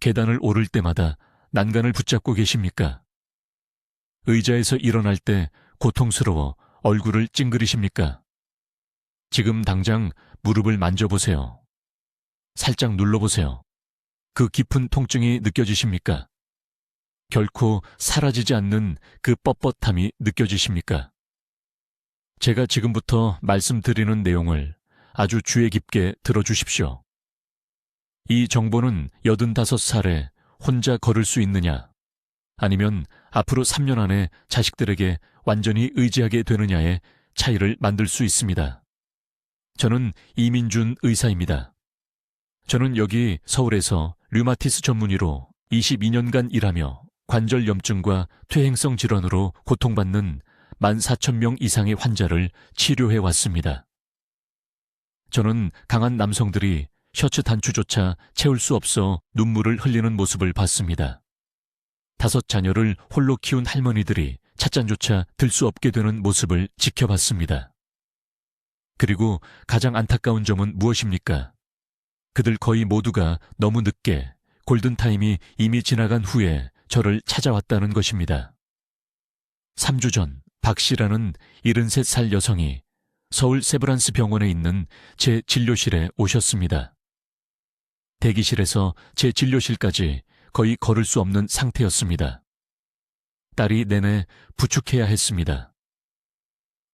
계단을 오를 때마다 난간을 붙잡고 계십니까? 의자에서 일어날 때 고통스러워 얼굴을 찡그리십니까? 지금 당장 무릎을 만져보세요. 살짝 눌러보세요. 그 깊은 통증이 느껴지십니까? 결코 사라지지 않는 그 뻣뻣함이 느껴지십니까? 제가 지금부터 말씀드리는 내용을 아주 주의 깊게 들어주십시오. 이 정보는 85살에 혼자 걸을 수 있느냐, 아니면 앞으로 3년 안에 자식들에게 완전히 의지하게 되느냐의 차이를 만들 수 있습니다. 저는 이민준 의사입니다. 저는 여기 서울에서 류마티스 전문의로 22년간 일하며 관절염증과 퇴행성 질환으로 고통받는 14,000명 이상의 환자를 치료해 왔습니다. 저는 강한 남성들이 셔츠 단추조차 채울 수 없어 눈물을 흘리는 모습을 봤습니다. 5 자녀를 홀로 키운 할머니들이 찻잔조차 들 수 없게 되는 모습을 지켜봤습니다. 그리고 가장 안타까운 점은 무엇입니까? 그들 거의 모두가 너무 늦게 골든타임이 이미 지나간 후에 저를 찾아왔다는 것입니다. 3주 전 박 씨라는 73살 여성이 서울 세브란스 병원에 있는 제 진료실에 오셨습니다. 대기실에서 제 진료실까지 거의 걸을 수 없는 상태였습니다. 딸이 내내 부축해야 했습니다.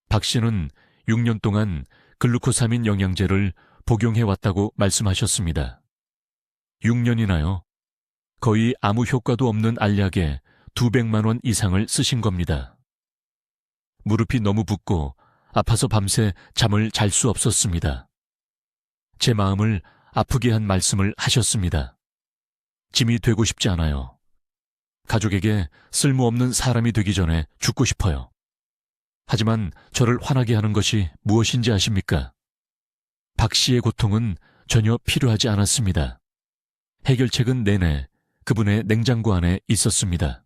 박 씨는 6년 동안 글루코사민 영양제를 복용해왔다고 말씀하셨습니다. 6년이나요? 거의 아무 효과도 없는 알약에 200만 원 이상을 쓰신 겁니다. 무릎이 너무 붓고 아파서 밤새 잠을 잘 수 없었습니다. 제 마음을 아프게 한 말씀을 하셨습니다. 짐이 되고 싶지 않아요. 가족에게 쓸모없는 사람이 되기 전에 죽고 싶어요. 하지만 저를 화나게 하는 것이 무엇인지 아십니까? 박 씨의 고통은 전혀 필요하지 않았습니다. 해결책은 내내 그분의 냉장고 안에 있었습니다.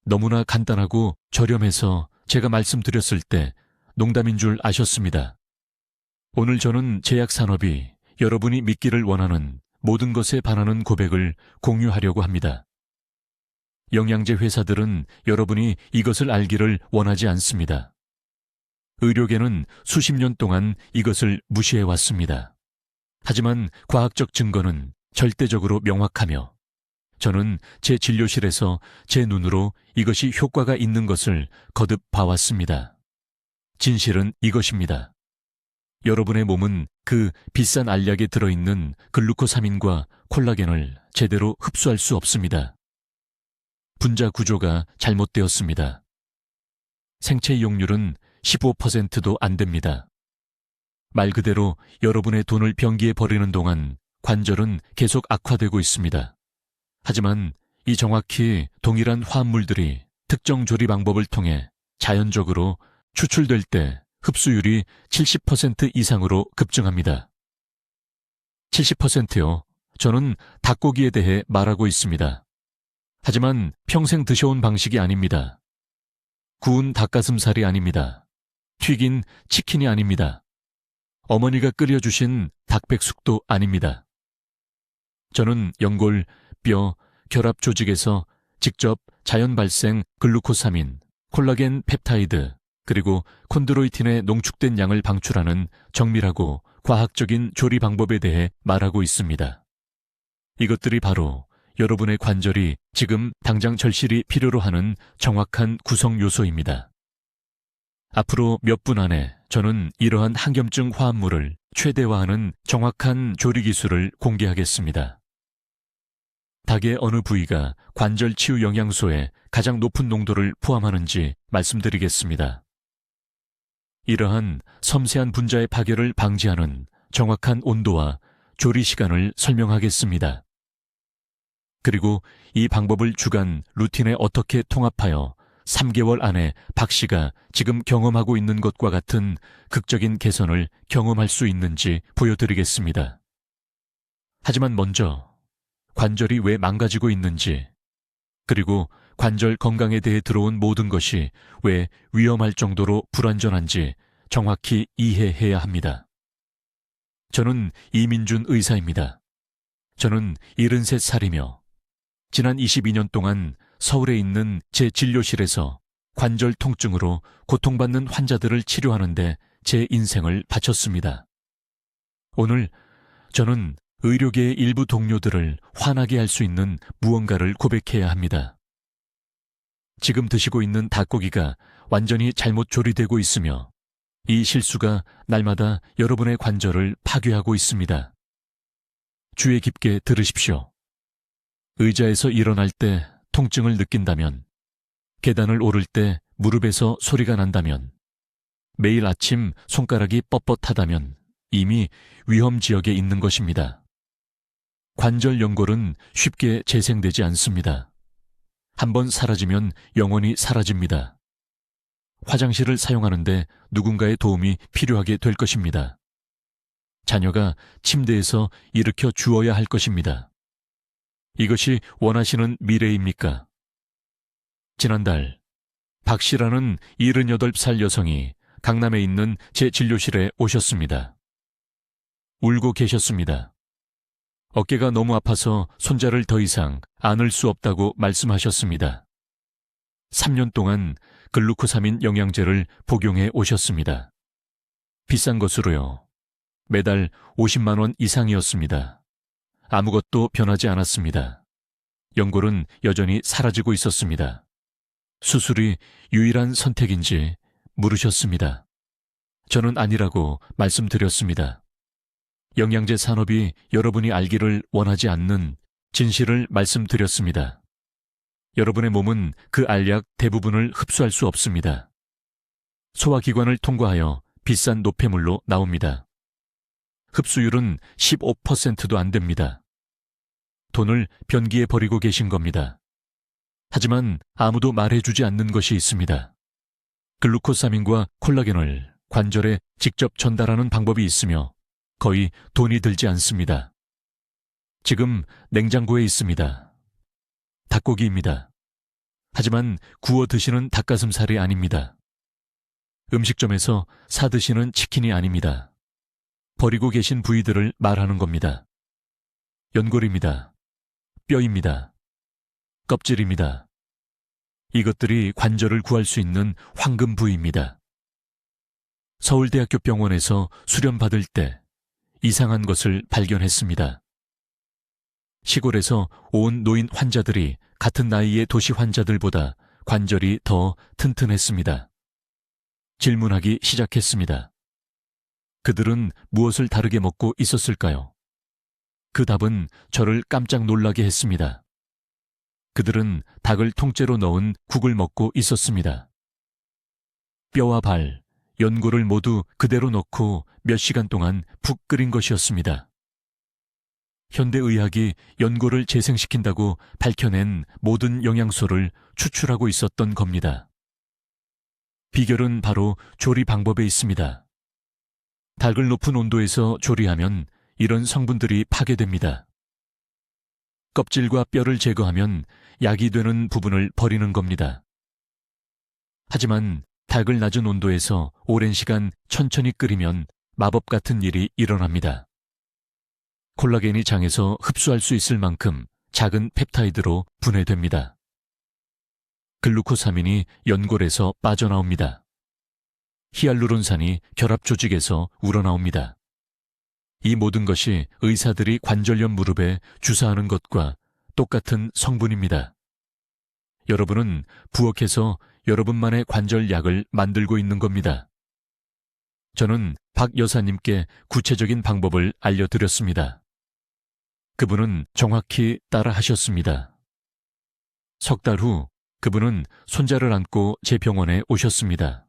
너무나 간단하고 저렴해서 제가 말씀드렸을 때 농담인 줄 아셨습니다. 오늘 저는 제약산업이 여러분이 믿기를 원하는 모든 것에 반하는 고백을 공유하려고 합니다. 영양제 회사들은 여러분이 이것을 알기를 원하지 않습니다. 의료계는 수십 년 동안 이것을 무시해왔습니다. 하지만 과학적 증거는 절대적으로 명확하며 저는 제 진료실에서 제 눈으로 이것이 효과가 있는 것을 거듭 봐왔습니다. 진실은 이것입니다. 여러분의 몸은 그 비싼 알약에 들어있는 글루코사민과 콜라겐을 제대로 흡수할 수 없습니다. 분자 구조가 잘못되었습니다. 생체 이용률은 15%도 안 됩니다. 말 그대로 여러분의 돈을 변기에 버리는 동안 관절은 계속 악화되고 있습니다. 하지만 이 정확히 동일한 화합물들이 특정 조리 방법을 통해 자연적으로 추출될 때 흡수율이 70% 이상으로 급증합니다. 70%요. 저는 닭고기에 대해 말하고 있습니다. 하지만 평생 드셔온 방식이 아닙니다. 구운 닭가슴살이 아닙니다. 튀긴 치킨이 아닙니다. 어머니가 끓여주신 닭백숙도 아닙니다. 저는 연골, 뼈, 결합 조직에서 직접 자연 발생 글루코사민, 콜라겐 펩타이드, 그리고 콘드로이틴의 농축된 양을 방출하는 정밀하고 과학적인 조리 방법에 대해 말하고 있습니다. 이것들이 바로 여러분의 관절이 지금 당장 절실히 필요로 하는 정확한 구성 요소입니다. 앞으로 몇 분 안에 저는 이러한 항염증 화합물을 최대화하는 정확한 조리 기술을 공개하겠습니다. 닭의 어느 부위가 관절 치유 영양소의 가장 높은 농도를 포함하는지 말씀드리겠습니다. 이러한 섬세한 분자의 파괴를 방지하는 정확한 온도와 조리 시간을 설명하겠습니다. 그리고 이 방법을 주간 루틴에 어떻게 통합하여 3개월 안에 박 씨가 지금 경험하고 있는 것과 같은 극적인 개선을 경험할 수 있는지 보여드리겠습니다. 하지만 먼저 관절이 왜 망가지고 있는지, 그리고 관절 건강에 대해 들어온 모든 것이 왜 위험할 정도로 불완전한지 정확히 이해해야 합니다. 저는 이민준 의사입니다. 저는 73살이며 지난 22년 동안 서울에 있는 제 진료실에서 관절 통증으로 고통받는 환자들을 치료하는데 제 인생을 바쳤습니다. 오늘 저는 의료계의 일부 동료들을 화나게 할 수 있는 무언가를 고백해야 합니다. 지금 드시고 있는 닭고기가 완전히 잘못 조리되고 있으며 이 실수가 날마다 여러분의 관절을 파괴하고 있습니다. 주의 깊게 들으십시오. 의자에서 일어날 때 통증을 느낀다면, 계단을 오를 때 무릎에서 소리가 난다면, 매일 아침 손가락이 뻣뻣하다면 이미 위험 지역에 있는 것입니다. 관절 연골은 쉽게 재생되지 않습니다. 한번 사라지면 영원히 사라집니다. 화장실을 사용하는데 누군가의 도움이 필요하게 될 것입니다. 자녀가 침대에서 일으켜 주어야 할 것입니다. 이것이 원하시는 미래입니까? 지난달 박 씨라는 78살 여성이 강남에 있는 제 진료실에 오셨습니다. 울고 계셨습니다. 어깨가 너무 아파서 손자를 더 이상 안을 수 없다고 말씀하셨습니다. 3년 동안 글루코사민 영양제를 복용해 오셨습니다. 비싼 것으로요. 매달 50만 원 이상이었습니다. 아무것도 변하지 않았습니다. 연골은 여전히 사라지고 있었습니다. 수술이 유일한 선택인지 물으셨습니다. 저는 아니라고 말씀드렸습니다. 영양제 산업이 여러분이 알기를 원하지 않는 진실을 말씀드렸습니다. 여러분의 몸은 그 알약 대부분을 흡수할 수 없습니다. 소화기관을 통과하여 비싼 노폐물로 나옵니다. 흡수율은 15%도 안 됩니다. 돈을 변기에 버리고 계신 겁니다. 하지만 아무도 말해주지 않는 것이 있습니다. 글루코사민과 콜라겐을 관절에 직접 전달하는 방법이 있으며 거의 돈이 들지 않습니다. 지금 냉장고에 있습니다. 닭고기입니다. 하지만 구워 드시는 닭가슴살이 아닙니다. 음식점에서 사 드시는 치킨이 아닙니다. 버리고 계신 부위들을 말하는 겁니다. 연골입니다. 뼈입니다. 껍질입니다. 이것들이 관절을 구할 수 있는 황금 부위입니다. 서울대학교 병원에서 수련받을 때 이상한 것을 발견했습니다. 시골에서 온 노인 환자들이 같은 나이의 도시 환자들보다 관절이 더 튼튼했습니다. 질문하기 시작했습니다. 그들은 무엇을 다르게 먹고 있었을까요? 그 답은 저를 깜짝 놀라게 했습니다. 그들은 닭을 통째로 넣은 국을 먹고 있었습니다. 뼈와 발, 연골을 모두 그대로 넣고 몇 시간 동안 푹 끓인 것이었습니다. 현대의학이 연골을 재생시킨다고 밝혀낸 모든 영양소를 추출하고 있었던 겁니다. 비결은 바로 조리 방법에 있습니다. 닭을 높은 온도에서 조리하면 이런 성분들이 파괴됩니다. 껍질과 뼈를 제거하면 약이 되는 부분을 버리는 겁니다. 하지만 닭을 낮은 온도에서 오랜 시간 천천히 끓이면 마법 같은 일이 일어납니다. 콜라겐이 장에서 흡수할 수 있을 만큼 작은 펩타이드로 분해됩니다. 글루코사민이 연골에서 빠져나옵니다. 히알루론산이 결합 조직에서 우러나옵니다. 이 모든 것이 의사들이 관절염 무릎에 주사하는 것과 똑같은 성분입니다. 여러분은 부엌에서 여러분만의 관절약을 만들고 있는 겁니다. 저는 박 여사님께 구체적인 방법을 알려드렸습니다. 그분은 정확히 따라 하셨습니다. 석 달 후 그분은 손자를 안고 제 병원에 오셨습니다.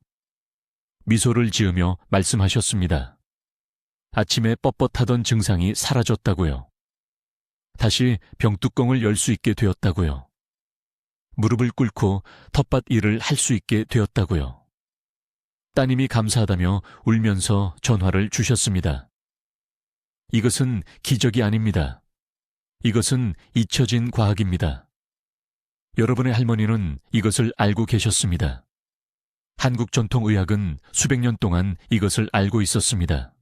미소를 지으며 말씀하셨습니다. 아침에 뻣뻣하던 증상이 사라졌다고요. 다시 병뚜껑을 열 수 있게 되었다고요. 무릎을 꿇고 텃밭 일을 할 수 있게 되었다고요. 따님이 감사하다며 울면서 전화를 주셨습니다. 이것은 기적이 아닙니다. 이것은 잊혀진 과학입니다. 여러분의 할머니는 이것을 알고 계셨습니다. 한국 전통의학은 수백 년 동안 이것을 알고 있었습니다.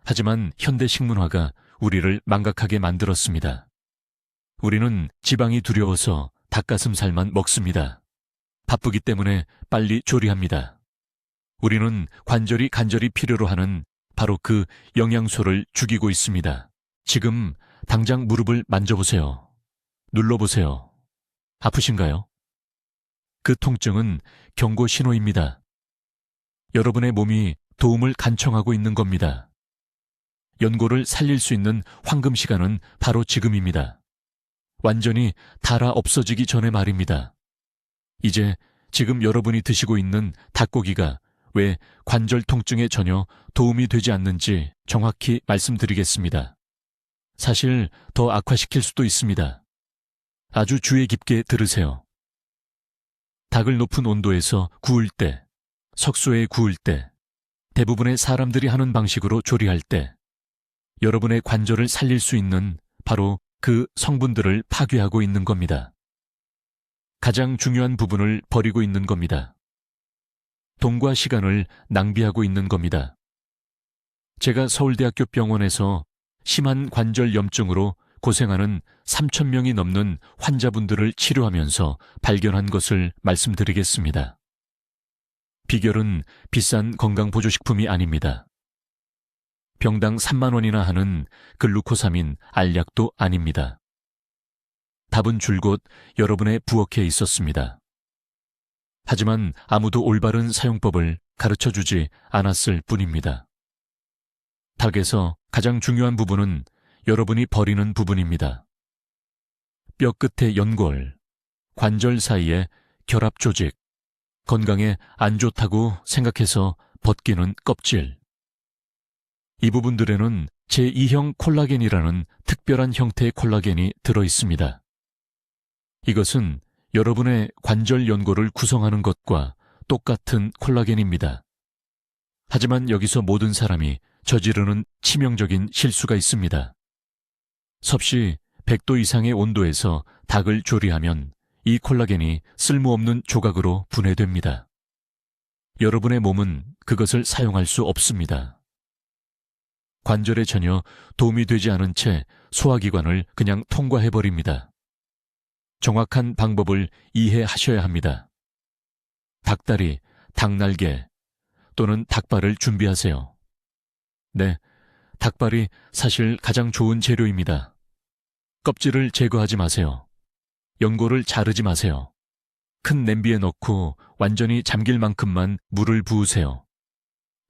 하지만 현대 식문화가 우리를 망각하게 만들었습니다. 우리는 지방이 두려워서 닭가슴살만 먹습니다. 바쁘기 때문에 빨리 조리합니다. 우리는 관절이 간절히 필요로 하는 바로 그 영양소를 죽이고 있습니다. 지금 당장 무릎을 만져보세요. 눌러보세요. 아프신가요? 그 통증은 경고 신호입니다. 여러분의 몸이 도움을 간청하고 있는 겁니다. 연골을 살릴 수 있는 황금 시간은 바로 지금입니다. 완전히 닳아 없어지기 전에 말입니다. 이제 지금 여러분이 드시고 있는 닭고기가 왜 관절 통증에 전혀 도움이 되지 않는지 정확히 말씀드리겠습니다. 사실 더 악화시킬 수도 있습니다. 아주 주의 깊게 들으세요. 닭을 높은 온도에서 구울 때, 석쇠에 구울 때, 대부분의 사람들이 하는 방식으로 조리할 때, 여러분의 관절을 살릴 수 있는 바로 그 성분들을 파괴하고 있는 겁니다. 가장 중요한 부분을 버리고 있는 겁니다. 돈과 시간을 낭비하고 있는 겁니다. 제가 서울대학교 병원에서 심한 관절 염증으로 고생하는 3,000명이 넘는 환자분들을 치료하면서 발견한 것을 말씀드리겠습니다. 비결은 비싼 건강보조식품이 아닙니다. 병당 3만 원이나 하는 글루코사민 알약도 아닙니다. 답은 줄곧 여러분의 부엌에 있었습니다. 하지만 아무도 올바른 사용법을 가르쳐주지 않았을 뿐입니다. 닭에서 가장 중요한 부분은 여러분이 버리는 부분입니다. 뼈 끝의 연골, 관절 사이의 결합 조직, 건강에 안 좋다고 생각해서 벗기는 껍질. 이 부분들에는 제2형 콜라겐이라는 특별한 형태의 콜라겐이 들어있습니다. 이것은 여러분의 관절 연골을 구성하는 것과 똑같은 콜라겐입니다. 하지만 여기서 모든 사람이 저지르는 치명적인 실수가 있습니다. 섭씨 100도 이상의 온도에서 닭을 조리하면 이 콜라겐이 쓸모없는 조각으로 분해됩니다. 여러분의 몸은 그것을 사용할 수 없습니다. 관절에 전혀 도움이 되지 않은 채 소화기관을 그냥 통과해버립니다. 정확한 방법을 이해하셔야 합니다. 닭다리, 닭날개 또는 닭발을 준비하세요. 네, 닭발이 사실 가장 좋은 재료입니다. 껍질을 제거하지 마세요. 연골을 자르지 마세요. 큰 냄비에 넣고 완전히 잠길 만큼만 물을 부으세요.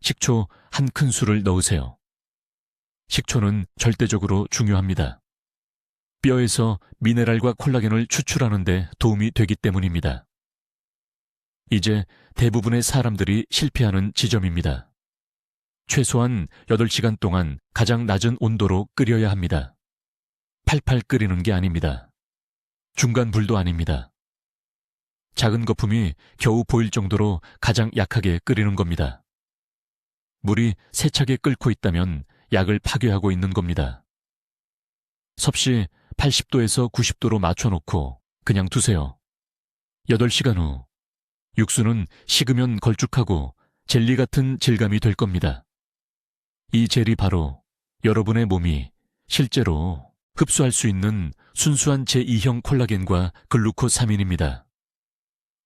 식초 한 큰술을 넣으세요. 식초는 절대적으로 중요합니다. 뼈에서 미네랄과 콜라겐을 추출하는 데 도움이 되기 때문입니다. 이제 대부분의 사람들이 실패하는 지점입니다. 최소한 8시간 동안 가장 낮은 온도로 끓여야 합니다. 팔팔 끓이는 게 아닙니다. 중간 불도 아닙니다. 작은 거품이 겨우 보일 정도로 가장 약하게 끓이는 겁니다. 물이 세차게 끓고 있다면 약을 파괴하고 있는 겁니다. 섭씨 80도에서 90도로 맞춰놓고 그냥 두세요. 8시간 후 육수는 식으면 걸쭉하고 젤리 같은 질감이 될 겁니다. 이 젤이 바로 여러분의 몸이 실제로 흡수할 수 있는 순수한 제2형 콜라겐과 글루코사민입니다.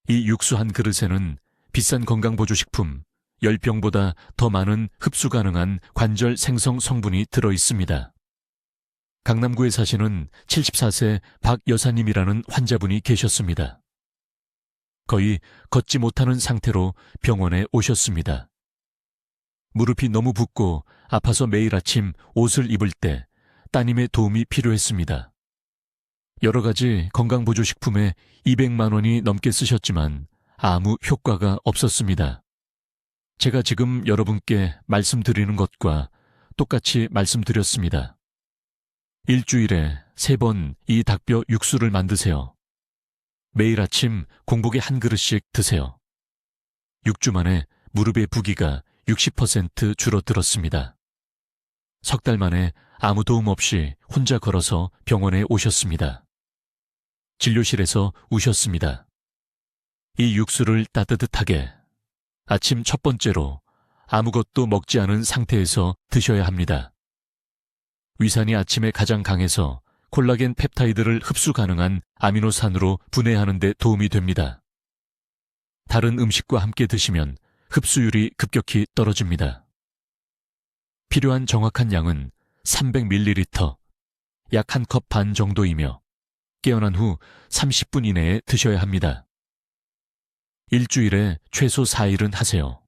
이 육수 한 그릇에는 비싼 건강보조식품 10병보다 더 많은 흡수 가능한 관절 생성 성분이 들어 있습니다. 강남구에 사시는 74세 박 여사님이라는 환자분이 계셨습니다. 거의 걷지 못하는 상태로 병원에 오셨습니다. 무릎이 너무 붓고 아파서 매일 아침 옷을 입을 때 따님의 도움이 필요했습니다. 여러 가지 건강보조식품에 200만 원이 넘게 쓰셨지만 아무 효과가 없었습니다. 제가 지금 여러분께 말씀드리는 것과 똑같이 말씀드렸습니다. 일주일에 3번 이 닭뼈 육수를 만드세요. 매일 아침 공복에 한 그릇씩 드세요. 6주 만에 무릎의 부기가 60% 줄어들었습니다. 석 달 만에 아무 도움 없이 혼자 걸어서 병원에 오셨습니다. 진료실에서 우셨습니다. 이 육수를 따뜻하게 아침 첫 번째로 아무것도 먹지 않은 상태에서 드셔야 합니다. 위산이 아침에 가장 강해서 콜라겐 펩타이드를 흡수 가능한 아미노산으로 분해하는 데 도움이 됩니다. 다른 음식과 함께 드시면 흡수율이 급격히 떨어집니다. 필요한 정확한 양은 300ml, 약 1컵 반 정도이며 깨어난 후 30분 이내에 드셔야 합니다. 일주일에 최소 4일은 하세요.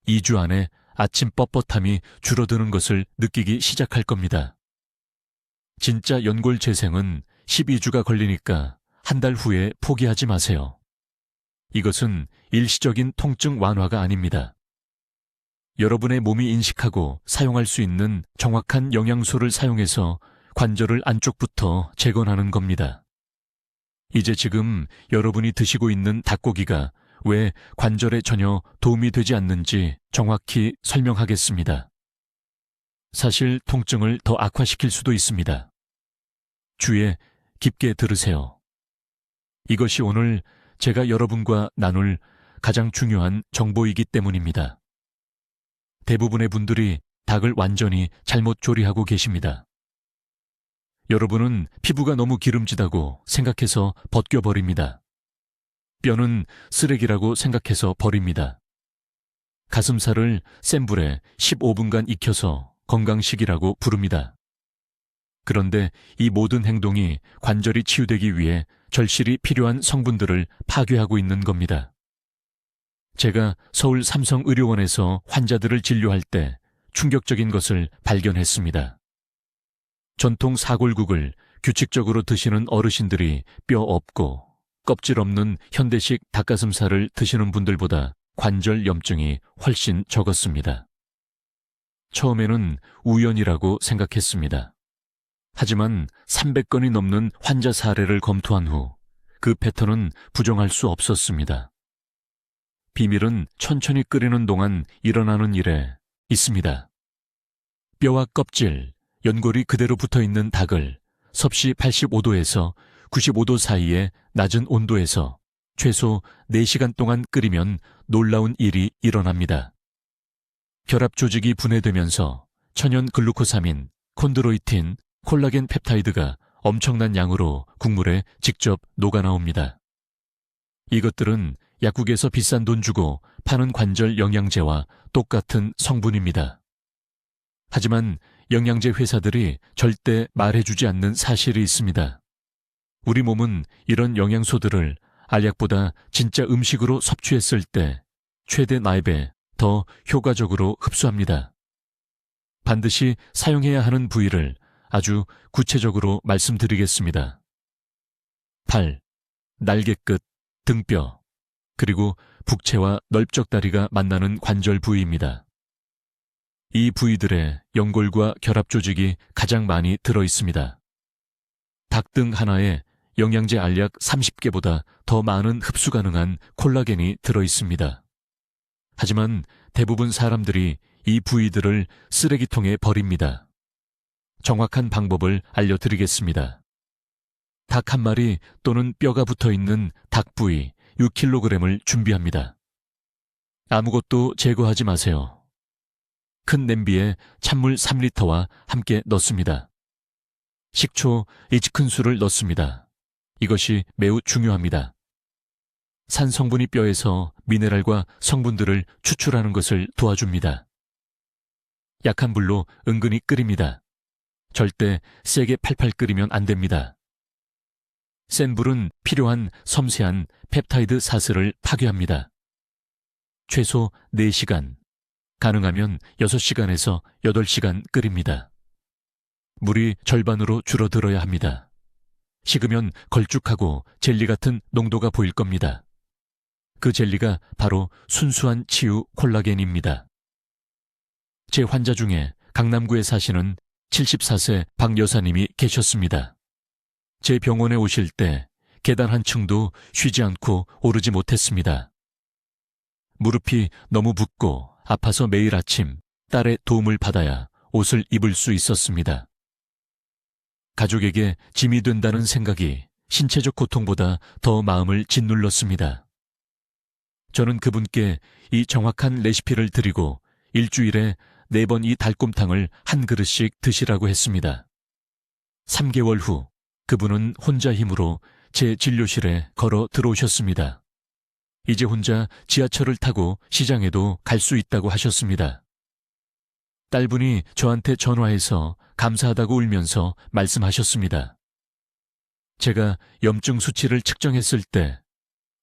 2주 안에 아침 뻣뻣함이 줄어드는 것을 느끼기 시작할 겁니다. 진짜 연골 재생은 12주가 걸리니까 한 달 후에 포기하지 마세요. 이것은 일시적인 통증 완화가 아닙니다. 여러분의 몸이 인식하고 사용할 수 있는 정확한 영양소를 사용해서 관절을 안쪽부터 재건하는 겁니다. 이제 지금 여러분이 드시고 있는 닭고기가 왜 관절에 전혀 도움이 되지 않는지 정확히 설명하겠습니다. 사실 통증을 더 악화시킬 수도 있습니다. 주의에 깊게 들으세요. 이것이 오늘 제가 여러분과 나눌 가장 중요한 정보이기 때문입니다. 대부분의 분들이 닭을 완전히 잘못 조리하고 계십니다. 여러분은 피부가 너무 기름지다고 생각해서 벗겨버립니다. 뼈는 쓰레기라고 생각해서 버립니다. 가슴살을 센 불에 15분간 익혀서 건강식이라고 부릅니다. 그런데 이 모든 행동이 관절이 치유되기 위해 절실히 필요한 성분들을 파괴하고 있는 겁니다. 제가 서울 삼성의료원에서 환자들을 진료할 때 충격적인 것을 발견했습니다. 전통 사골국을 규칙적으로 드시는 어르신들이 뼈 없고 껍질 없는 현대식 닭가슴살을 드시는 분들보다 관절 염증이 훨씬 적었습니다. 처음에는 우연이라고 생각했습니다. 하지만 300건이 넘는 환자 사례를 검토한 후 그 패턴은 부정할 수 없었습니다. 비밀은 천천히 끓이는 동안 일어나는 일에 있습니다. 뼈와 껍질, 연골이 그대로 붙어있는 닭을 섭씨 85도에서 95도 사이의 낮은 온도에서 최소 4시간 동안 끓이면 놀라운 일이 일어납니다. 결합 조직이 분해되면서 천연 글루코사민, 콘드로이틴, 콜라겐 펩타이드가 엄청난 양으로 국물에 직접 녹아나옵니다. 이것들은 약국에서 비싼 돈 주고 파는 관절 영양제와 똑같은 성분입니다. 하지만 영양제 회사들이 절대 말해주지 않는 사실이 있습니다. 우리 몸은 이런 영양소들을 알약보다 진짜 음식으로 섭취했을 때 최대 4배 더 효과적으로 흡수합니다. 반드시 사용해야 하는 부위를 아주 구체적으로 말씀드리겠습니다. 팔, 날개끝, 등뼈, 그리고 북체와 넓적다리가 만나는 관절 부위입니다. 이 부위들의 연골과 결합 조직이 가장 많이 들어 있습니다. 닭 등 하나에 영양제 알약 30개보다 더 많은 흡수 가능한 콜라겐이 들어 있습니다. 하지만 대부분 사람들이 이 부위들을 쓰레기통에 버립니다. 정확한 방법을 알려드리겠습니다. 닭 한 마리 또는 뼈가 붙어있는 닭 부위 6kg을 준비합니다. 아무것도 제거하지 마세요. 큰 냄비에 찬물 3리터와 함께 넣습니다. 식초 1큰술을 넣습니다. 이것이 매우 중요합니다. 산 성분이 뼈에서 미네랄과 성분들을 추출하는 것을 도와줍니다. 약한 불로 은근히 끓입니다. 절대 세게 팔팔 끓이면 안 됩니다. 센 불은 필요한 섬세한 펩타이드 사슬을 파괴합니다. 최소 4시간, 가능하면 6시간에서 8시간 끓입니다. 물이 절반으로 줄어들어야 합니다. 식으면 걸쭉하고 젤리 같은 농도가 보일 겁니다. 그 젤리가 바로 순수한 치유 콜라겐입니다. 제 환자 중에 강남구에 사시는 74세 박 여사님이 계셨습니다. 제 병원에 오실 때 계단 한 층도 쉬지 않고 오르지 못했습니다. 무릎이 너무 붓고 아파서 매일 아침 딸의 도움을 받아야 옷을 입을 수 있었습니다. 가족에게 짐이 된다는 생각이 신체적 고통보다 더 마음을 짓눌렀습니다. 저는 그분께 이 정확한 레시피를 드리고 일주일에 4번 이 달곰탕을 한 그릇씩 드시라고 했습니다. 3개월 후 그분은 혼자 힘으로 제 진료실에 걸어 들어오셨습니다. 이제 혼자 지하철을 타고 시장에도 갈 수 있다고 하셨습니다. 딸분이 저한테 전화해서 감사하다고 울면서 말씀하셨습니다. 제가 염증 수치를 측정했을 때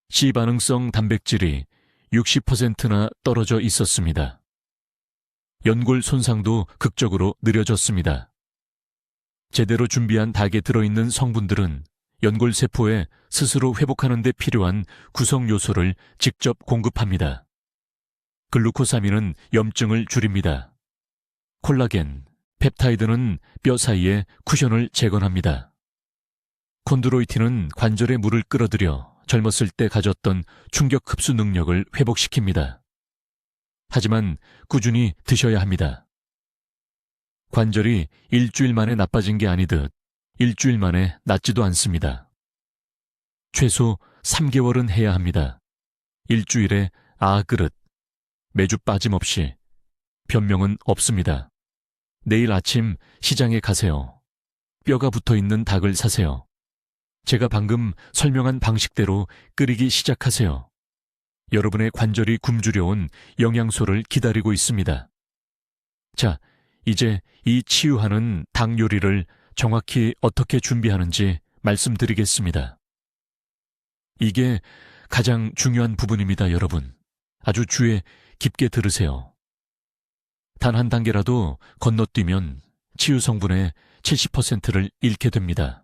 C반응성 단백질이 60%나 떨어져 있었습니다. 연골 손상도 극적으로 느려졌습니다. 제대로 준비한 닭에 들어있는 성분들은 연골세포에 스스로 회복하는 데 필요한 구성 요소를 직접 공급합니다. 글루코사민은 염증을 줄입니다. 콜라겐, 펩타이드는 뼈 사이의 쿠션을 재건합니다. 콘드로이틴은 관절에 물을 끌어들여 젊었을 때 가졌던 충격 흡수 능력을 회복시킵니다. 하지만 꾸준히 드셔야 합니다. 관절이 일주일 만에 나빠진 게 아니듯 일주일 만에 낫지도 않습니다. 최소 3개월은 해야 합니다. 일주일에 그릇, 매주 빠짐없이. 변명은 없습니다. 내일 아침 시장에 가세요. 뼈가 붙어있는 닭을 사세요. 제가 방금 설명한 방식대로 끓이기 시작하세요. 여러분의 관절이 굶주려온 영양소를 기다리고 있습니다. 자, 이제 이 치유하는 닭 요리를 정확히 어떻게 준비하는지 말씀드리겠습니다. 이게 가장 중요한 부분입니다, 여러분. 아주 주의 깊게 들으세요. 단 한 단계라도 건너뛰면 치유 성분의 70%를 잃게 됩니다.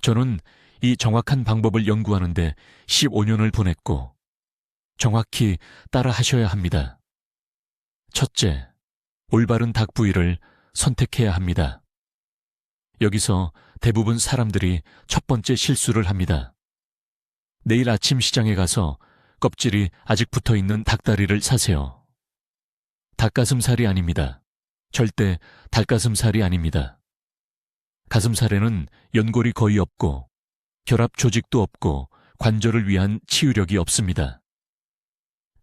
저는 이 정확한 방법을 연구하는데 15년을 보냈고 정확히 따라 하셔야 합니다. 첫째, 올바른 닭 부위를 선택해야 합니다. 여기서 대부분 사람들이 첫 번째 실수를 합니다. 내일 아침 시장에 가서 껍질이 아직 붙어있는 닭다리를 사세요. 닭가슴살이 아닙니다. 절대 닭가슴살이 아닙니다. 가슴살에는 연골이 거의 없고 결합 조직도 없고 관절을 위한 치유력이 없습니다.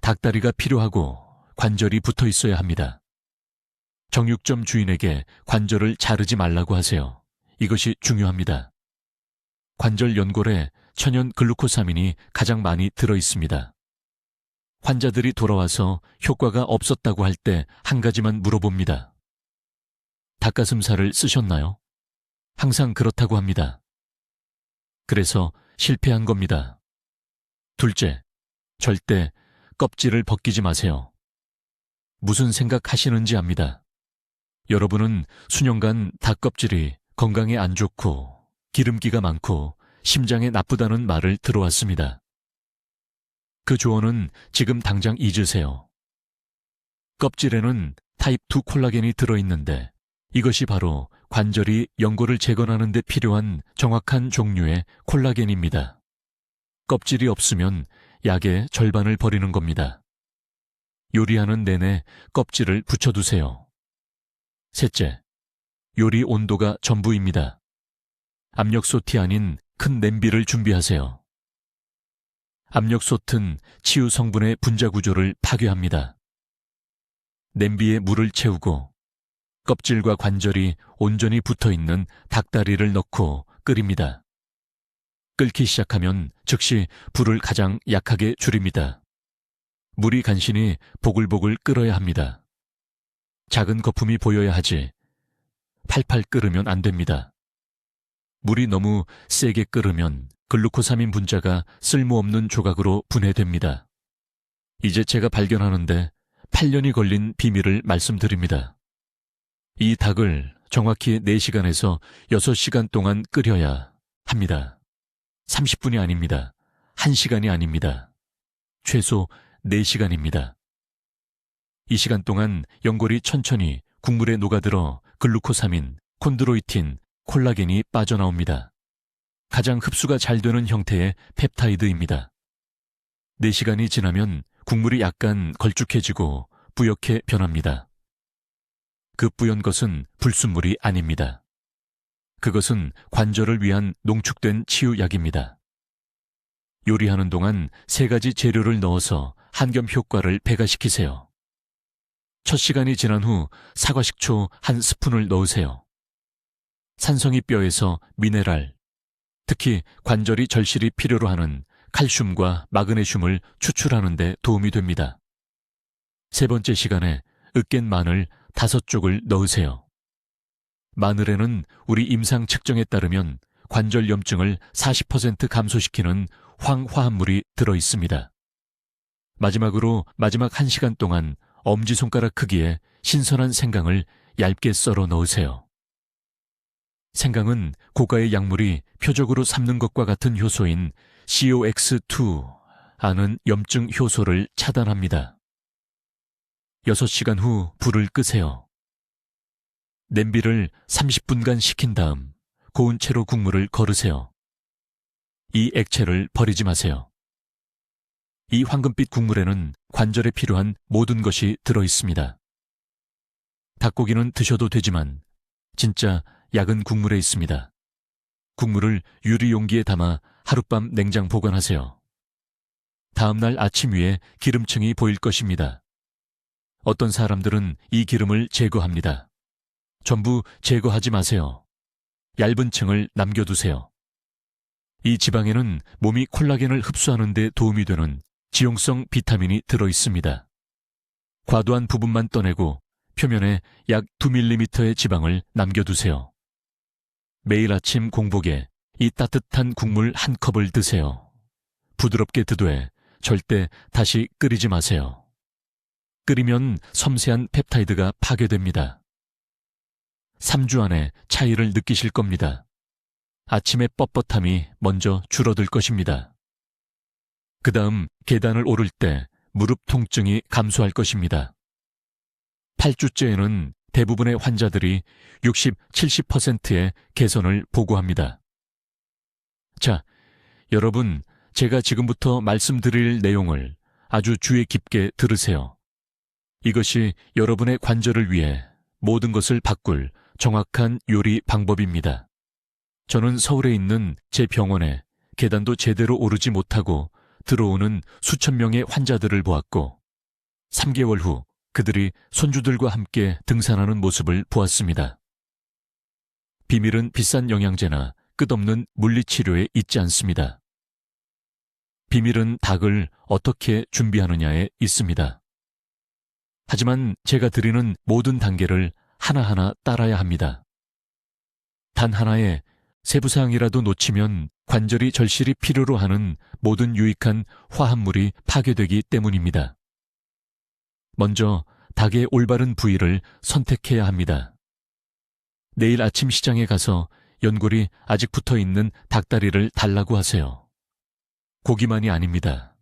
닭다리가 필요하고 관절이 붙어 있어야 합니다. 정육점 주인에게 관절을 자르지 말라고 하세요. 이것이 중요합니다. 관절 연골에 천연 글루코사민이 가장 많이 들어 있습니다. 환자들이 돌아와서 효과가 없었다고 할 때 한 가지만 물어봅니다. 닭가슴살을 쓰셨나요? 항상 그렇다고 합니다. 그래서 실패한 겁니다. 둘째, 절대 껍질을 벗기지 마세요. 무슨 생각하시는지 압니다. 여러분은 수년간 닭껍질이 건강에 안 좋고 기름기가 많고 심장에 나쁘다는 말을 들어왔습니다. 그 조언은 지금 당장 잊으세요. 껍질에는 타입 2 콜라겐이 들어있는데 이것이 바로 관절이 연골을 재건하는 데 필요한 정확한 종류의 콜라겐입니다. 껍질이 없으면 약의 절반을 버리는 겁니다. 요리하는 내내 껍질을 붙여두세요. 셋째, 요리 온도가 전부입니다. 압력솥이 아닌 큰 냄비를 준비하세요. 압력솥은 치유 성분의 분자 구조를 파괴합니다. 냄비에 물을 채우고 껍질과 관절이 온전히 붙어있는 닭다리를 넣고 끓입니다. 끓기 시작하면 즉시 불을 가장 약하게 줄입니다. 물이 간신히 보글보글 끓어야 합니다. 작은 거품이 보여야 하지 팔팔 끓으면 안 됩니다. 물이 너무 세게 끓으면 글루코사민 분자가 쓸모없는 조각으로 분해됩니다. 이제 제가 발견하는데 8년이 걸린 비밀을 말씀드립니다. 이 닭을 정확히 4시간에서 6시간 동안 끓여야 합니다. 30분이 아닙니다. 1시간이 아닙니다. 최소 4시간입니다. 이 시간 동안 연골이 천천히 국물에 녹아들어 글루코사민, 콘드로이틴, 콜라겐이 빠져나옵니다. 가장 흡수가 잘 되는 형태의 펩타이드입니다. 4시간이 지나면 국물이 약간 걸쭉해지고 뿌옇게 변합니다. 그 뿌연 것은 불순물이 아닙니다. 그것은 관절을 위한 농축된 치유약입니다. 요리하는 동안 3가지 재료를 넣어서 한 겸 효과를 배가시키세요. 첫 시간이 지난 후 사과식초 한 스푼을 넣으세요. 산성이 뼈에서 미네랄, 특히 관절이 절실히 필요로 하는 칼슘과 마그네슘을 추출하는 데 도움이 됩니다. 세 번째 시간에 으깬 마늘 5쪽을 넣으세요. 마늘에는 우리 임상 측정에 따르면 관절 염증을 40% 감소시키는 황화합물이 들어 있습니다. 마지막으로 마지막 1시간 동안 엄지손가락 크기의 신선한 생강을 얇게 썰어 넣으세요. 생강은 고가의 약물이 표적으로 삼는 것과 같은 효소인 COX2라는 염증 효소를 차단합니다. 6시간 후 불을 끄세요. 냄비를 30분간 식힌 다음 고운 채로 국물을 거르세요. 이 액체를 버리지 마세요. 이 황금빛 국물에는 관절에 필요한 모든 것이 들어 있습니다. 닭고기는 드셔도 되지만 진짜 약은 국물에 있습니다. 국물을 유리 용기에 담아 하룻밤 냉장 보관하세요. 다음날 아침 위에 기름층이 보일 것입니다. 어떤 사람들은 이 기름을 제거합니다. 전부 제거하지 마세요. 얇은 층을 남겨두세요. 이 지방에는 몸이 콜라겐을 흡수하는 데 도움이 되는 지용성 비타민이 들어 있습니다. 과도한 부분만 떠내고 표면에 약 2mm의 지방을 남겨두세요. 매일 아침 공복에 이 따뜻한 국물 한 컵을 드세요. 부드럽게 드되 절대 다시 끓이지 마세요. 끓이면 섬세한 펩타이드가 파괴됩니다. 3주 안에 차이를 느끼실 겁니다. 아침의 뻣뻣함이 먼저 줄어들 것입니다. 그 다음 계단을 오를 때 무릎 통증이 감소할 것입니다. 8주째에는 대부분의 환자들이 60-70%의 개선을 보고합니다. 자, 여러분, 제가 지금부터 말씀드릴 내용을 아주 주의 깊게 들으세요. 이것이 여러분의 관절을 위해 모든 것을 바꿀 정확한 요리 방법입니다. 저는 서울에 있는 제 병원에 계단도 제대로 오르지 못하고 들어오는 수천 명의 환자들을 보았고 3개월 후 그들이 손주들과 함께 등산하는 모습을 보았습니다. 비밀은 비싼 영양제나 끝없는 물리치료에 있지 않습니다. 비밀은 닭을 어떻게 준비하느냐에 있습니다. 하지만 제가 드리는 모든 단계를 하나하나 따라야 합니다. 단 하나의 세부사항이라도 놓치면 관절이 절실히 필요로 하는 모든 유익한 화합물이 파괴되기 때문입니다. 먼저 닭의 올바른 부위를 선택해야 합니다. 내일 아침 시장에 가서 연골이 아직 붙어있는 닭다리를 달라고 하세요. 고기만이 아닙니다.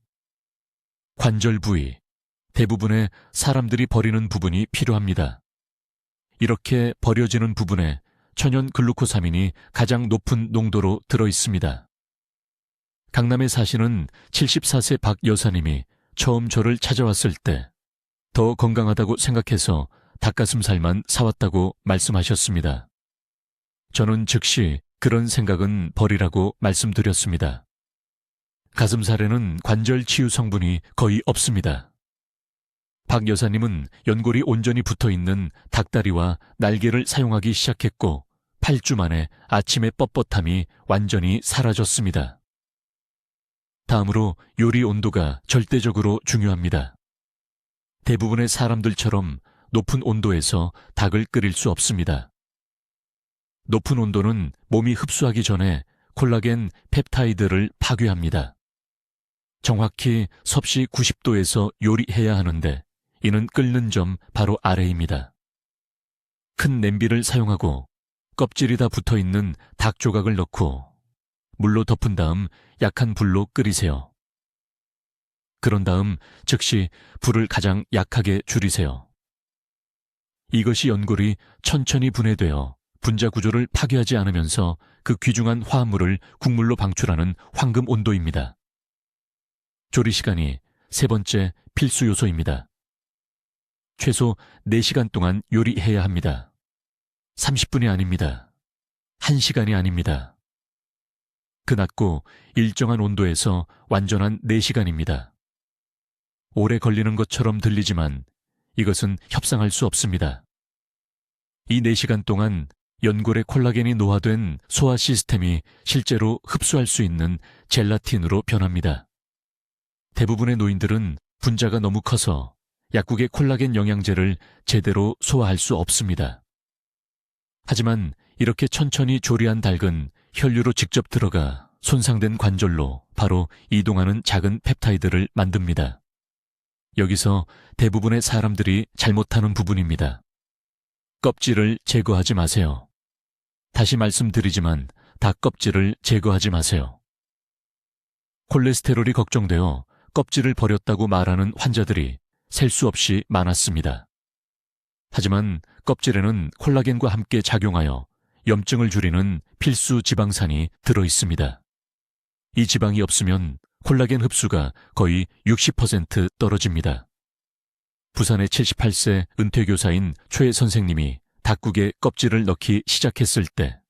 관절 부위, 대부분의 사람들이 버리는 부분이 필요합니다. 이렇게 버려지는 부분에 천연 글루코사민이 가장 높은 농도로 들어 있습니다. 강남에 사시는 74세 박 여사님이 처음 저를 찾아왔을 때 더 건강하다고 생각해서 닭가슴살만 사왔다고 말씀하셨습니다. 저는 즉시 그런 생각은 버리라고 말씀드렸습니다. 가슴살에는 관절 치유 성분이 거의 없습니다. 박 여사님은 연골이 온전히 붙어있는 닭다리와 날개를 사용하기 시작했고 8주 만에 아침의 뻣뻣함이 완전히 사라졌습니다. 다음으로 요리 온도가 절대적으로 중요합니다. 대부분의 사람들처럼 높은 온도에서 닭을 끓일 수 없습니다. 높은 온도는 몸이 흡수하기 전에 콜라겐 펩타이드를 파괴합니다. 정확히 섭씨 90도에서 요리해야 하는데 이는 끓는 점 바로 아래입니다. 큰 냄비를 사용하고 껍질이 다 붙어있는 닭 조각을 넣고 물로 덮은 다음 약한 불로 끓이세요. 그런 다음 즉시 불을 가장 약하게 줄이세요. 이것이 연골이 천천히 분해되어 분자 구조를 파괴하지 않으면서 그 귀중한 화합물을 국물로 방출하는 황금 온도입니다. 조리 시간이 세 번째 필수 요소입니다. 최소 4시간 동안 요리해야 합니다. 30분이 아닙니다. 1시간이 아닙니다. 그 낮고 일정한 온도에서 완전한 4시간입니다. 오래 걸리는 것처럼 들리지만 이것은 협상할 수 없습니다. 이 4시간 동안 연골의 콜라겐이 노화된 소화 시스템이 실제로 흡수할 수 있는 젤라틴으로 변합니다. 대부분의 노인들은 분자가 너무 커서 약국의 콜라겐 영양제를 제대로 소화할 수 없습니다. 하지만 이렇게 천천히 조리한 닭은 혈류로 직접 들어가 손상된 관절로 바로 이동하는 작은 펩타이드를 만듭니다. 여기서 대부분의 사람들이 잘못하는 부분입니다. 껍질을 제거하지 마세요. 다시 말씀드리지만 닭 껍질을 제거하지 마세요. 콜레스테롤이 걱정되어 껍질을 버렸다고 말하는 환자들이 셀 수 없이 많았습니다. 하지만 껍질에는 콜라겐과 함께 작용하여 염증을 줄이는 필수 지방산이 들어 있습니다. 이 지방이 없으면 콜라겐 흡수가 거의 60% 떨어집니다. 부산의 78세 은퇴교사인 최 선생님이 닭국에 껍질을 넣기 시작했을 때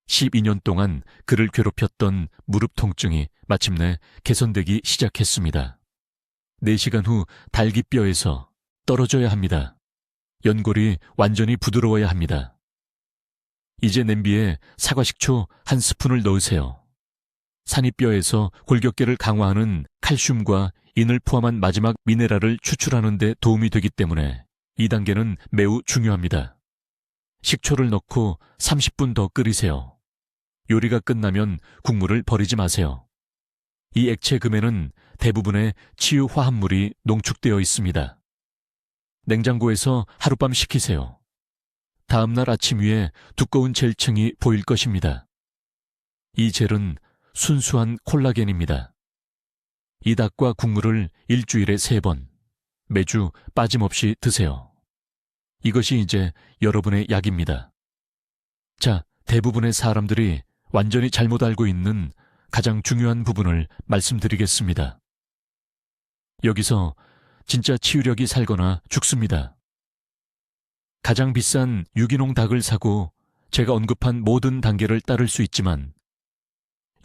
12년 동안 그를 괴롭혔던 무릎 통증이 마침내 개선되기 시작했습니다. 4시간 후 닭뼈에서 떨어져야 합니다. 연골이 완전히 부드러워야 합니다. 이제 냄비에 사과식초 1스푼을 넣으세요. 산이뼈에서 골격계를 강화하는 칼슘과 인을 포함한 마지막 미네랄을 추출하는 데 도움이 되기 때문에 이 단계는 매우 중요합니다. 식초를 넣고 30분 더 끓이세요. 요리가 끝나면 국물을 버리지 마세요. 이 액체금에는 대부분의 치유 화합물이 농축되어 있습니다. 냉장고에서 하룻밤 식히세요. 다음날 아침 위에 두꺼운 젤층이 보일 것입니다. 이 젤은 순수한 콜라겐입니다. 이 닭과 국물을 일주일에 3번, 매주 빠짐없이 드세요. 이것이 이제 여러분의 약입니다. 자, 대부분의 사람들이 완전히 잘못 알고 있는 가장 중요한 부분을 말씀드리겠습니다. 여기서 진짜 치유력이 살거나 죽습니다. 가장 비싼 유기농 닭을 사고 제가 언급한 모든 단계를 따를 수 있지만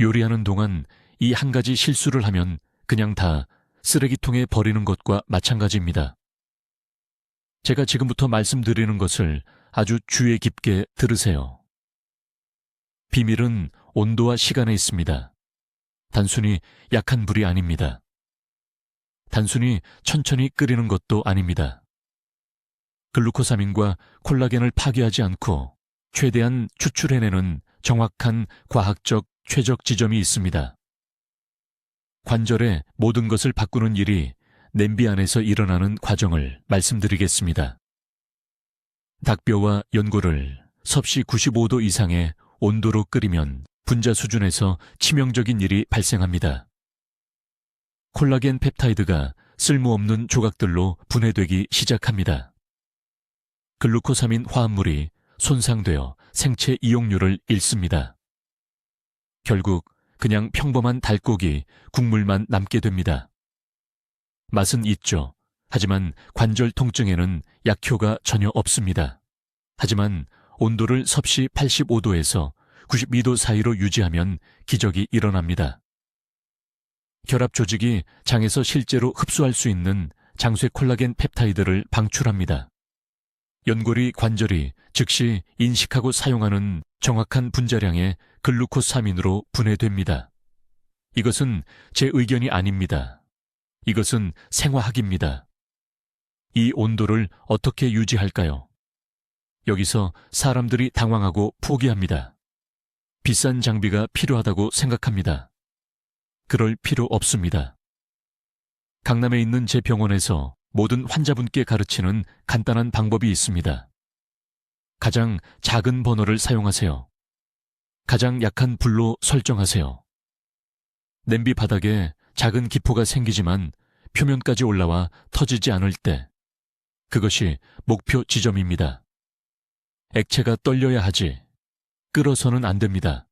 요리하는 동안 이 한 가지 실수를 하면 그냥 다 쓰레기통에 버리는 것과 마찬가지입니다. 제가 지금부터 말씀드리는 것을 아주 주의 깊게 들으세요. 비밀은 온도와 시간에 있습니다. 단순히 약한 불이 아닙니다. 단순히 천천히 끓이는 것도 아닙니다. 글루코사민과 콜라겐을 파괴하지 않고 최대한 추출해내는 정확한 과학적 최적 지점이 있습니다. 관절의 모든 것을 바꾸는 일이 냄비 안에서 일어나는 과정을 말씀드리겠습니다. 닭뼈와 연골을 섭씨 95도 이상의 온도로 끓이면 분자 수준에서 치명적인 일이 발생합니다. 콜라겐 펩타이드가 쓸모없는 조각들로 분해되기 시작합니다. 글루코사민 화합물이 손상되어 생체 이용률을 잃습니다. 결국 그냥 평범한 닭고기, 국물만 남게 됩니다. 맛은 있죠. 하지만 관절 통증에는 약효가 전혀 없습니다. 하지만 온도를 섭씨 85도에서 92도 사이로 유지하면 기적이 일어납니다. 결합 조직이 장에서 실제로 흡수할 수 있는 장쇠 콜라겐 펩타이드를 방출합니다. 연골이 관절이 즉시 인식하고 사용하는 정확한 분자량의 글루코사민으로 분해됩니다. 이것은 제 의견이 아닙니다. 이것은 생화학입니다. 이 온도를 어떻게 유지할까요? 여기서 사람들이 당황하고 포기합니다. 비싼 장비가 필요하다고 생각합니다. 그럴 필요 없습니다. 강남에 있는 제 병원에서 모든 환자분께 가르치는 간단한 방법이 있습니다. 가장 작은 버너를 사용하세요. 가장 약한 불로 설정하세요. 냄비 바닥에 작은 기포가 생기지만 표면까지 올라와 터지지 않을 때, 그것이 목표 지점입니다. 액체가 떨려야 하지, 끓어서는 안 됩니다.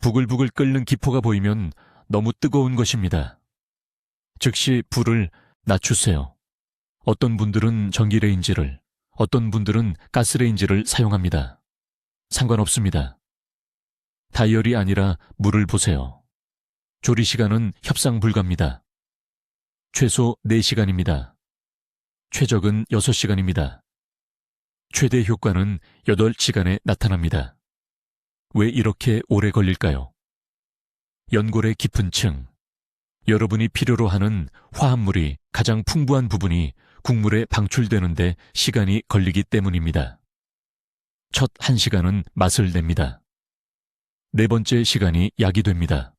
부글부글 끓는 기포가 보이면 너무 뜨거운 것입니다. 즉시 불을 낮추세요. 어떤 분들은 전기레인지를, 어떤 분들은 가스레인지를 사용합니다. 상관없습니다. 다이얼이 아니라 물을 보세요. 조리 시간은 협상 불가입니다. 최소 4시간입니다. 최적은 6시간입니다. 최대 효과는 8시간에 나타납니다. 왜 이렇게 오래 걸릴까요? 연골의 깊은 층, 여러분이 필요로 하는 화합물이 가장 풍부한 부분이 국물에 방출되는데 시간이 걸리기 때문입니다. 첫 1시간은 맛을 냅니다. 네 번째 시간이 약이 됩니다.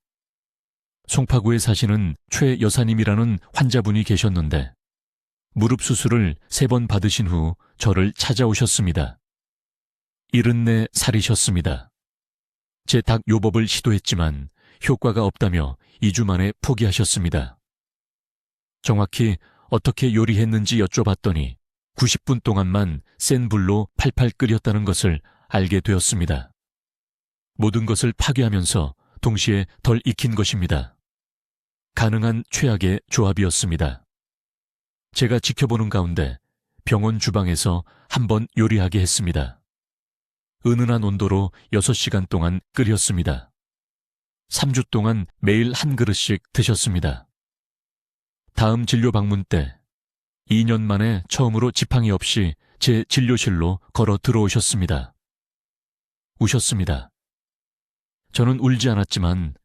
송파구에 사시는 최 여사님이라는 환자분이 계셨는데 무릎 수술을 3번 받으신 후 저를 찾아오셨습니다. 74살이셨습니다. 제 닭 요법을 시도했지만 효과가 없다며 2주 만에 포기하셨습니다. 정확히 어떻게 요리했는지 여쭤봤더니 90분 동안만 센 불로 팔팔 끓였다는 것을 알게 되었습니다. 모든 것을 파괴하면서 동시에 덜 익힌 것입니다. 가능한 최악의 조합이었습니다. 제가 지켜보는 가운데 병원 주방에서 한번 요리하게 했습니다. 은은한 온도로 6시간 동안 끓였습니다. 3주 동안 매일 한 그릇씩 드셨습니다. 다음 진료 방문 때 2년 만에 처음으로 지팡이 없이 제 진료실로 걸어 들어오셨습니다. 우셨습니다. 저는 울지 않았지만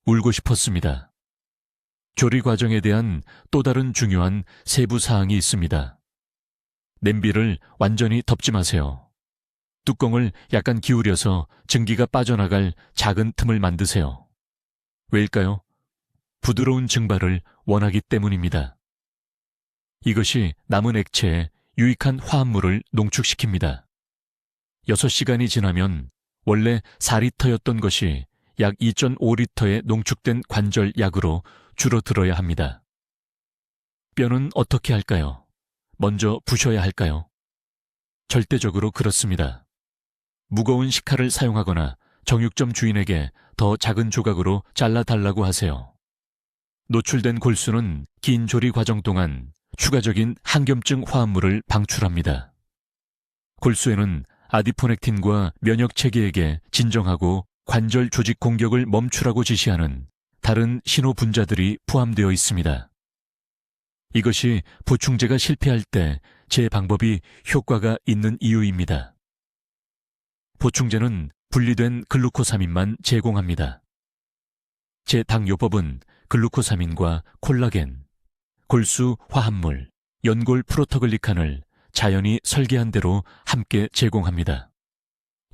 울고 싶었습니다. 조리 과정에 대한 또 다른 중요한 세부 사항이 있습니다. 냄비를 완전히 덮지 마세요. 뚜껑을 약간 기울여서 증기가 빠져나갈 작은 틈을 만드세요. 왜일까요? 부드러운 증발을 원하기 때문입니다. 이것이 남은 액체에 유익한 화합물을 농축시킵니다. 6시간이 지나면 원래 4리터였던 것이 약 2.5리터의 농축된 관절 약으로 줄어들어야 합니다. 뼈는 어떻게 할까요? 먼저 부셔야 할까요? 절대적으로 그렇습니다. 무거운 식칼을 사용하거나 정육점 주인에게 더 작은 조각으로 잘라달라고 하세요. 노출된 골수는 긴 조리 과정 동안 추가적인 항염증 화합물을 방출합니다. 골수에는 아디포넥틴과 면역체계에게 진정하고 관절 조직 공격을 멈추라고 지시하는 다른 신호 분자들이 포함되어 있습니다. 이것이 보충제가 실패할 때 제 방법이 효과가 있는 이유입니다. 보충제는 분리된 글루코사민만 제공합니다. 제 당요법은 글루코사민과 콜라겐, 골수 화합물, 연골 프로터글리칸을 자연이 설계한 대로 함께 제공합니다.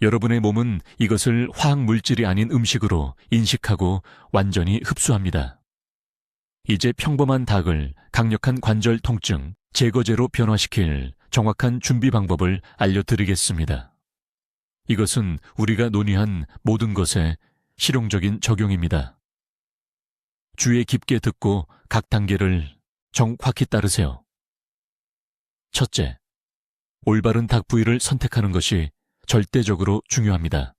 여러분의 몸은 이것을 화학물질이 아닌 음식으로 인식하고 완전히 흡수합니다. 이제 평범한 닭을 강력한 관절 통증 제거제로 변화시킬 정확한 준비 방법을 알려드리겠습니다. 이것은 우리가 논의한 모든 것의 실용적인 적용입니다. 주의 깊게 듣고 각 단계를 정확히 따르세요. 첫째, 올바른 닭 부위를 선택하는 것이 절대적으로 중요합니다.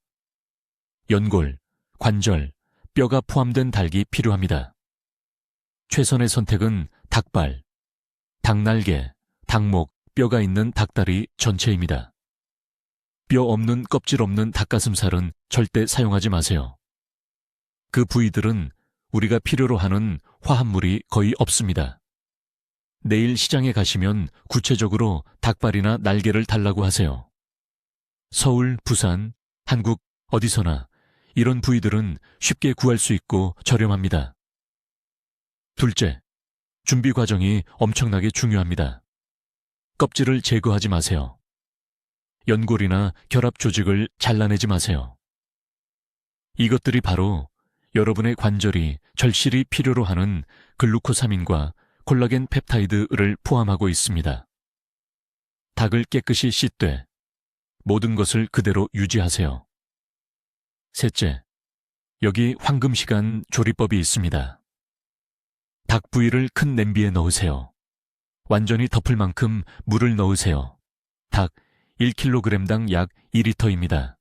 연골, 관절, 뼈가 포함된 닭이 필요합니다. 최선의 선택은 닭발, 닭날개, 닭목, 뼈가 있는 닭다리 전체입니다. 뼈 없는 껍질 없는 닭가슴살은 절대 사용하지 마세요. 그 부위들은 우리가 필요로 하는 화합물이 거의 없습니다. 내일 시장에 가시면 구체적으로 닭발이나 날개를 달라고 하세요. 서울, 부산, 한국 어디서나 이런 부위들은 쉽게 구할 수 있고 저렴합니다. 둘째, 준비 과정이 엄청나게 중요합니다. 껍질을 제거하지 마세요. 연골이나 결합 조직을 잘라내지 마세요. 이것들이 바로 여러분의 관절이 절실히 필요로 하는 글루코사민과 콜라겐 펩타이드를 포함하고 있습니다. 닭을 깨끗이 씻되 모든 것을 그대로 유지하세요. 셋째, 여기 황금시간 조리법이 있습니다. 닭 부위를 큰 냄비에 넣으세요. 완전히 덮을 만큼 물을 넣으세요. 닭 1kg당 약 2리터입니다.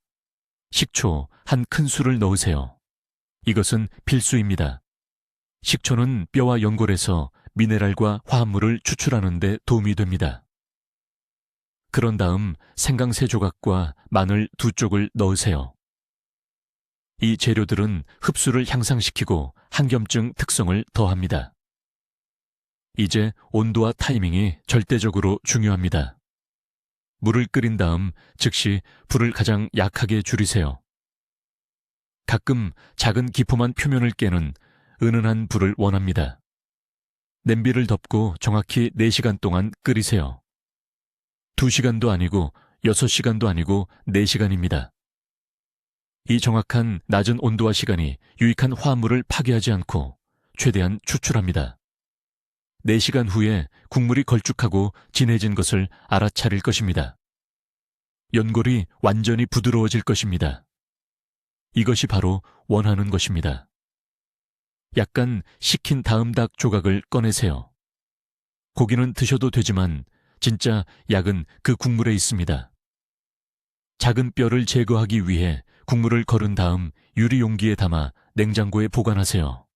식초 한 큰술을 넣으세요. 이것은 필수입니다. 식초는 뼈와 연골에서 미네랄과 화합물을 추출하는 데 도움이 됩니다. 그런 다음 생강 3조각과 마늘 2쪽을 넣으세요. 이 재료들은 흡수를 향상시키고 항염증 특성을 더합니다. 이제 온도와 타이밍이 절대적으로 중요합니다. 물을 끓인 다음 즉시 불을 가장 약하게 줄이세요. 가끔 작은 기포만 표면을 깨는 은은한 불을 원합니다. 냄비를 덮고 정확히 4시간 동안 끓이세요. 2시간도 아니고 6시간도 아니고 4시간입니다. 이 정확한 낮은 온도와 시간이 유익한 화합물을 파괴하지 않고 최대한 추출합니다. 4시간 후에 국물이 걸쭉하고 진해진 것을 알아차릴 것입니다. 연골이 완전히 부드러워질 것입니다. 이것이 바로 원하는 것입니다. 약간 식힌 다음 닭 조각을 꺼내세요. 고기는 드셔도 되지만 진짜 약은 그 국물에 있습니다. 작은 뼈를 제거하기 위해 국물을 거른 다음 유리 용기에 담아 냉장고에 보관하세요.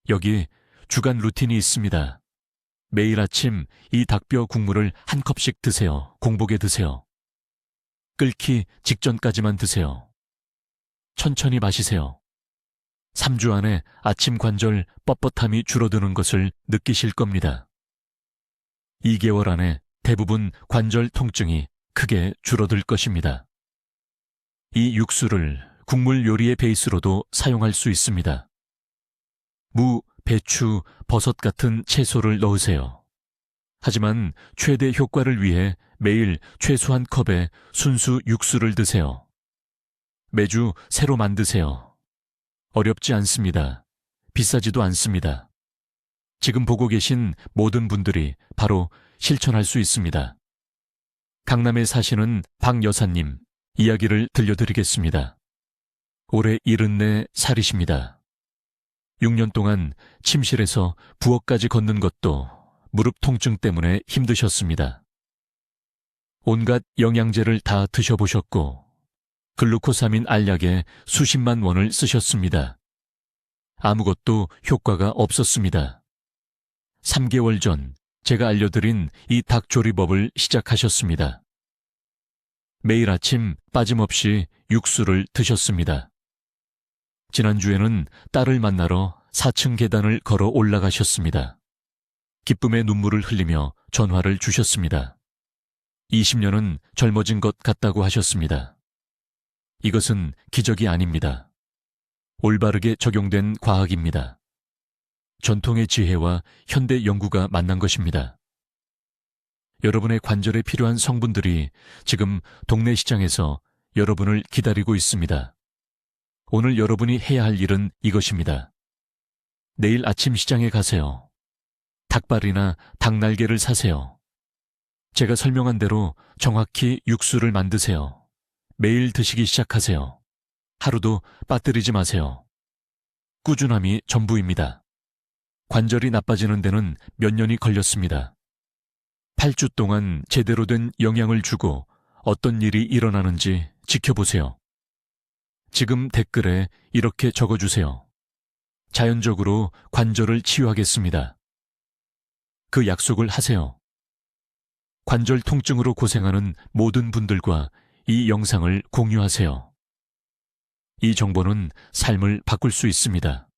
여기 주간 루틴이 있습니다. 매일 아침 이 닭뼈 국물을 한 컵씩 드세요. 공복에 드세요. 끓기 직전까지만 드세요. 천천히 마시세요. 3주 안에 아침 관절 뻣뻣함이 줄어드는 것을 느끼실 겁니다. 2개월 안에 대부분 관절 통증이 크게 줄어들 것입니다. 이 육수를 국물 요리의 베이스로도 사용할 수 있습니다. 무, 배추, 버섯 같은 채소를 넣으세요. 하지만 최대 효과를 위해 매일 최소 한 컵의 순수 육수를 드세요. 매주 새로 만드세요. 어렵지 않습니다. 비싸지도 않습니다. 지금 보고 계신 모든 분들이 바로 실천할 수 있습니다. 강남에 사시는 박 여사님 이야기를 들려드리겠습니다. 올해 74살이십니다. 6년 동안 침실에서 부엌까지 걷는 것도 무릎 통증 때문에 힘드셨습니다. 온갖 영양제를 다 드셔보셨고 글루코사민 알약에 수십만 원을 쓰셨습니다. 아무것도 효과가 없었습니다. 3개월 전 제가 알려드린 이 닭조리법을 시작하셨습니다. 매일 아침 빠짐없이 육수를 드셨습니다. 지난주에는 딸을 만나러 4층 계단을 걸어 올라가셨습니다. 기쁨의 눈물을 흘리며 전화를 주셨습니다. 20년은 젊어진 것 같다고 하셨습니다. 이것은 기적이 아닙니다. 올바르게 적용된 과학입니다. 전통의 지혜와 현대 연구가 만난 것입니다. 여러분의 관절에 필요한 성분들이 지금 동네 시장에서 여러분을 기다리고 있습니다. 오늘 여러분이 해야 할 일은 이것입니다. 내일 아침 시장에 가세요. 닭발이나 닭날개를 사세요. 제가 설명한 대로 정확히 육수를 만드세요. 매일 드시기 시작하세요. 하루도 빠뜨리지 마세요. 꾸준함이 전부입니다. 관절이 나빠지는 데는 몇 년이 걸렸습니다. 8주 동안 제대로 된 영양을 주고 어떤 일이 일어나는지 지켜보세요. 지금 댓글에 이렇게 적어주세요. 자연적으로 관절을 치유하겠습니다. 그 약속을 하세요. 관절 통증으로 고생하는 모든 분들과 이 영상을 공유하세요. 이 정보는 삶을 바꿀 수 있습니다.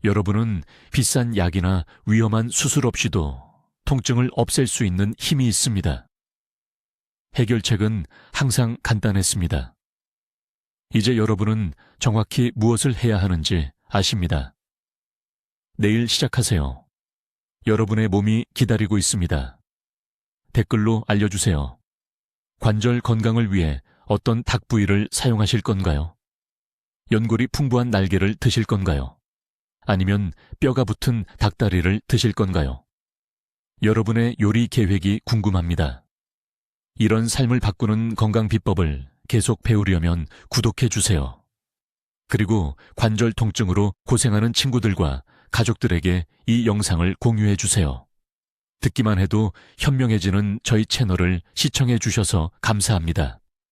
여러분은 비싼 약이나 위험한 수술 없이도 통증을 없앨 수 있는 힘이 있습니다. 해결책은 항상 간단했습니다. 이제 여러분은 정확히 무엇을 해야 하는지 아십니다. 내일 시작하세요. 여러분의 몸이 기다리고 있습니다. 댓글로 알려주세요. 관절 건강을 위해 어떤 닭 부위를 사용하실 건가요? 연골이 풍부한 날개를 드실 건가요? 아니면 뼈가 붙은 닭다리를 드실 건가요? 여러분의 요리 계획이 궁금합니다. 이런 삶을 바꾸는 건강 비법을 계속 배우려면 구독해 주세요. 그리고 관절 통증으로 고생하는 친구들과 가족들에게 이 영상을 공유해 주세요. 듣기만 해도 현명해지는 저희 채널을 시청해 주셔서 감사합니다.